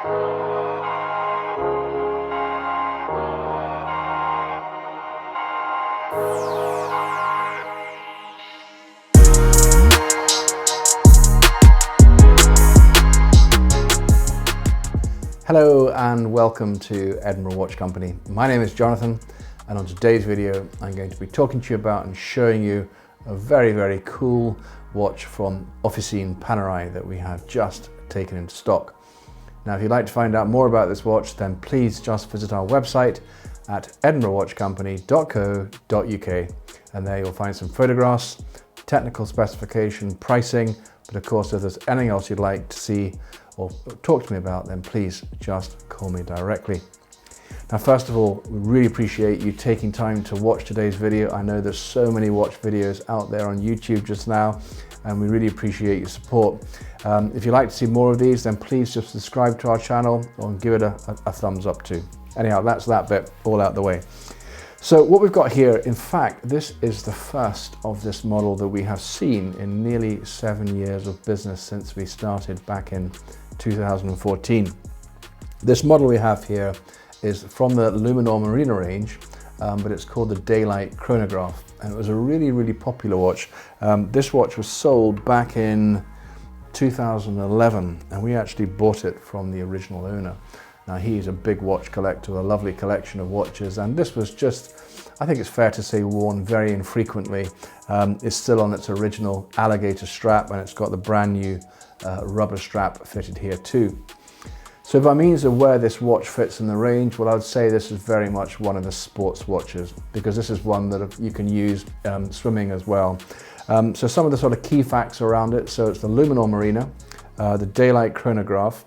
Hello and welcome to Edinburgh Watch Company. My name is Jonathan, and on today's video I'm going to be talking to you about and showing you a very cool watch from Officine Panerai that we have just taken into stock. Now if you'd like to find out more about this watch, then please just visit our website at edinburghwatchcompany.co.uk, and there you'll find some photographs, technical specification, pricing, but of course if there's anything else you'd like to see or talk to me about, then please just call me directly. Now first of all, we really appreciate you taking time to watch today's video. I know there's so many watch videos out there on YouTube just now, and we really appreciate your support. If you'd like to see more of these, then please just subscribe to our channel or give it a thumbs up too. Anyhow, that's that bit all out the way. So what we've got here, in fact, this is the first of this model that we have seen in nearly 7 years of business since we started back in 2014. This model we have here is from the Luminor Marina range, but it's called the Daylight Chronograph, and it was a really popular watch. This watch was sold back in 2011, and we actually bought it from the original owner. Now he's a big watch collector, a lovely collection of watches, and this was just, I think it's fair to say, worn very infrequently. It's still on its original alligator strap, and it's got the brand new rubber strap fitted here too. So by means of where this watch fits in the range, well, I would say this is very much one of the sports watches, because this is one that you can use swimming as well. So some of the sort of key facts around it: so it's the Luminor Marina, the Daylight Chronograph.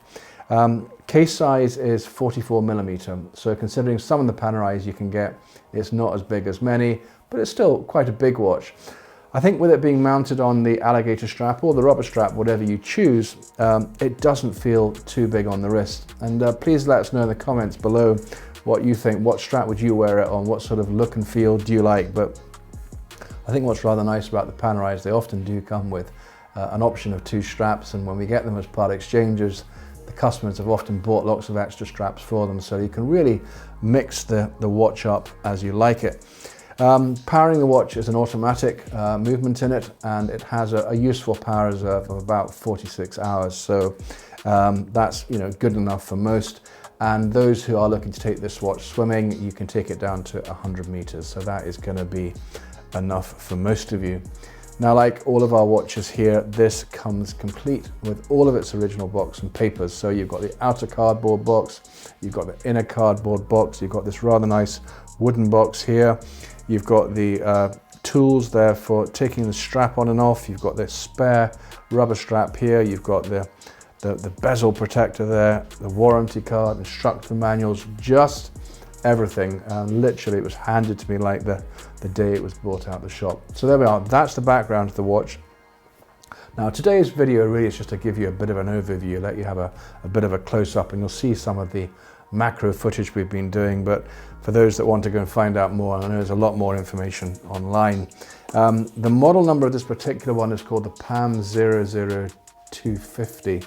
Case size is 44mm, so considering some of the Panerais you can get, it's not as big as many, but it's still quite a big watch. I think with it being mounted on the alligator strap or the rubber strap, whatever you choose, it doesn't feel too big on the wrist. And please let us know in the comments below what you think. What strap would you wear it on? What sort of look and feel do you like? But I think what's rather nice about the Panerai is they often do come with an option of 2 straps, and when we get them as part exchanges, the customers have often bought lots of extra straps for them, so you can really mix the watch up as you like it. Powering the watch is an automatic movement in it, and it has a useful power reserve of about 46 hours, so that's good enough for most. And those who are looking to take this watch swimming, you can take it down to 100 meters, so that is going to be enough for most of you. Now, like all of our watches here, this comes complete with all of its original box and papers. So you've got the outer cardboard box, you've got the inner cardboard box, you've got this rather nice wooden box here, you've got the tools there for taking the strap on and off, you've got this spare rubber strap here, you've got the bezel protector there, the warranty card, instructor manuals, just everything. Literally it was handed to me like the day it was brought out the shop. So there we are, that's the background to the watch. Now today's video really is just to give you a bit of an overview, let you have a bit of a close-up, and you'll see some of the macro footage we've been doing. But for those that want to go and find out more, I know there's a lot more information online. The model number of this particular one is called the PAM 00250.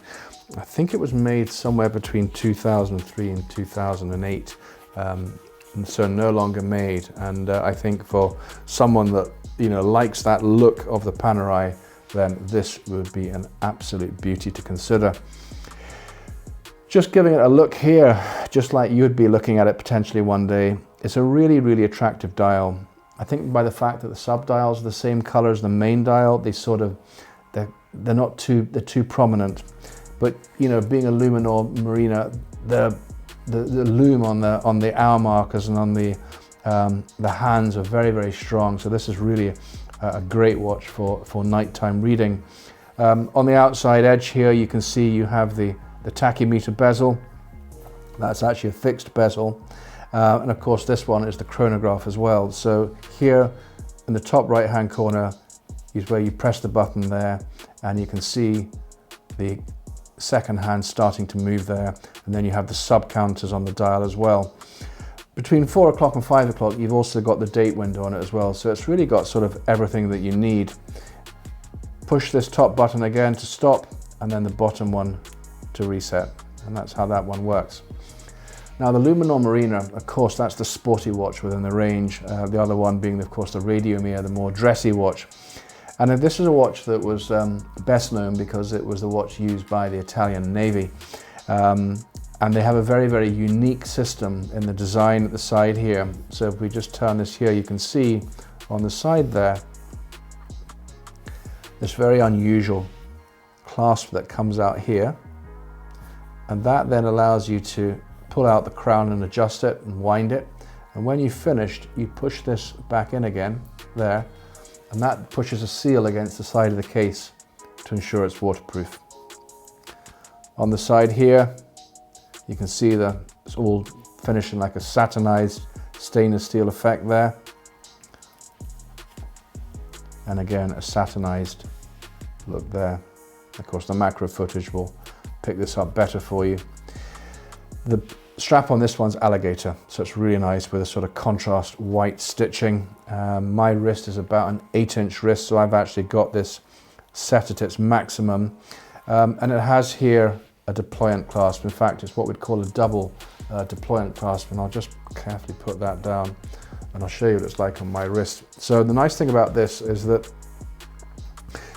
I think it was made somewhere between 2003 and 2008. And so no longer made, and I think for someone that likes that look of the Panerai, then this would be an absolute beauty to consider. Just giving it a look here, just like you'd be looking at it potentially one day, it's a really attractive dial. I think by the fact that the sub dials are the same color as the main dial, they're too prominent. But being a Luminor Marina, the lume on the hour markers and on the hands are very strong, so this is really a great watch for nighttime reading. On the outside edge here, you can see you have the tachymeter bezel. That's actually a fixed bezel, and of course this one is the chronograph as well. So here in the top right hand corner is where you press the button there, and you can see the second hand starting to move there, and then you have the sub counters on the dial as well. Between 4 o'clock and 5 o'clock you've also got the date window on it as well, so it's really got sort of everything that you need. Push this top button again to stop, and then the bottom one to reset. And that's how that one works. Now the Luminor Marina, of course, that's the sporty watch within the range. The other one being, of course, the Radiomir, the more dressy watch. And this is a watch that was best known because it was the watch used by the Italian Navy. And they have a very, very unique system in the design at the side here. So if we just turn this here, you can see on the side there, this very unusual clasp that comes out here. And that then allows you to pull out the crown and adjust it and wind it. And when you've finished, you push this back in again, there, and that pushes a seal against the side of the case to ensure it's waterproof. On the side here, you can see that it's all finished in like a satinized stainless steel effect there. And again, a satinized look there. Of course, the macro footage will pick this up better for you. The strap on this one's alligator, so it's really nice with a sort of contrast white stitching. My wrist is about an 8-inch wrist, so I've actually got this set at its maximum. And it has here a deployant clasp. In fact, it's what we'd call a double deployant clasp, and I'll just carefully put that down and I'll show you what it's like on my wrist. So the nice thing about this is that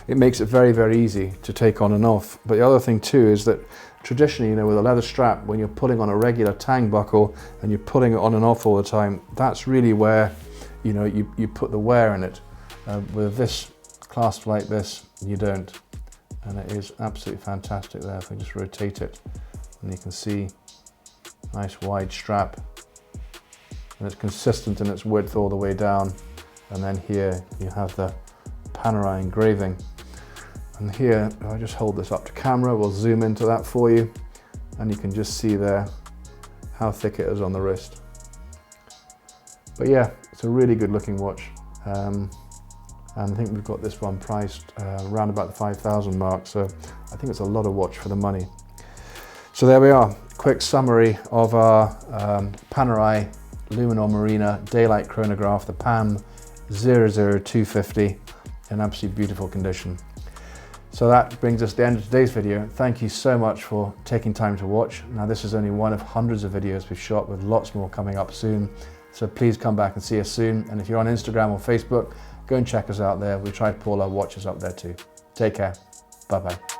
it makes it very, very easy to take on and off. But the other thing too is that traditionally, you know, with a leather strap, when you're putting on a regular tang buckle and you're putting it on and off all the time, that's really where, you know, you put the wear in it. With this clasp like this, you don't. And it is absolutely fantastic there. If I just rotate it, and you can see nice wide strap, and it's consistent in its width all the way down. And then here you have the Panerai engraving. And here, if I just hold this up to camera, we'll zoom into that for you, and you can just see there how thick it is on the wrist. But yeah, it's a really good looking watch. And I think we've got this one priced around about the 5,000 mark, so I think it's a lot of watch for the money. So there we are, quick summary of our Panerai Luminor Marina Daylight Chronograph, the PAM 00250, in absolutely beautiful condition. So that brings us to the end of today's video. Thank you so much for taking time to watch. Now this is only one of hundreds of videos we've shot, with lots more coming up soon. So please come back and see us soon. And if you're on Instagram or Facebook, go and check us out there. We try to pull our watches up there too. Take care. Bye-bye.